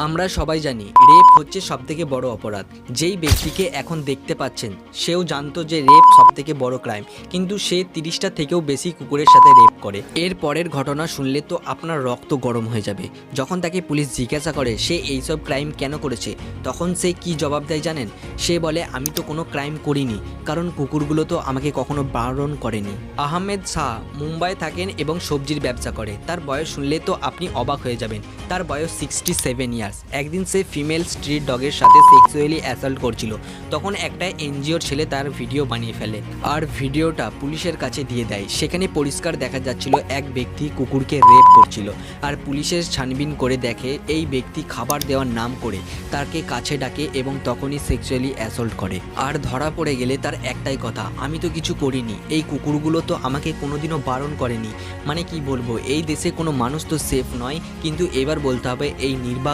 আমরা সবাই জানি রেপ হচ্ছে সবথেকে বড় অপরাধ। যেই ব্যক্তিকে এখন দেখতে পাচ্ছেন সেও জানতো যে রেপ সবথেকে বড় ক্রাইম, কিন্তু সে 30টা থেকেও বেশি কুকুরের সাথে রেপ করে। এর পরের ঘটনা শুনলে তো আপনার রক্ত গরম হয়ে যাবে। যখন তাকে পুলিশ জিজ্ঞাসা করে সে এইসব ক্রাইম কেন করেছে, তখন সে কি জবাব দেয় জানেন? সে বলে, আমি তো কোনো ক্রাইম করিনি, কারণ কুকুরগুলো তো আমাকে কখনো বারণ করেনি। আহমেদ শাহ মুম্বাই থাকেন এবং সবজির ব্যবসা করে। তার বয়স শুনলে তো আপনি অবাক হয়ে যাবেন। তার বয়স 67 ইয়ার্স। একদিন সে ফিমেল স্ট্রিট ডগের সাথে সেক্সুয়ালি অ্যাসল্ট করছিল। তখন একটা এনজিওর ছেলে তার ভিডিও বানিয়ে ফেলে আর ভিডিওটা পুলিশের কাছে দিয়ে দেয়। সেখানে পরিষ্কার দেখা যাচ্ছিল এক ব্যক্তি কুকুরকে রেপ করছিল, আর পুলিশের ছানবিন করে দেখে এই ব্যক্তি খাবার দেওয়ার নাম করে তাকে কাছে ডাকে এবং তখনই সেক্সুয়ালি অ্যাসল্ট করে। আর ধরা পড়ে গেলে তার একটাই কথা, আমি তো কিছু করিনি, এই কুকুরগুলো তো আমাকে কোনোদিনও বারণ করেনি। মানে কি বলবো, এই দেশে কোনো মানুষ তো সেফ নয়, কিন্তু এবার বলতে হবে এই নির্বাক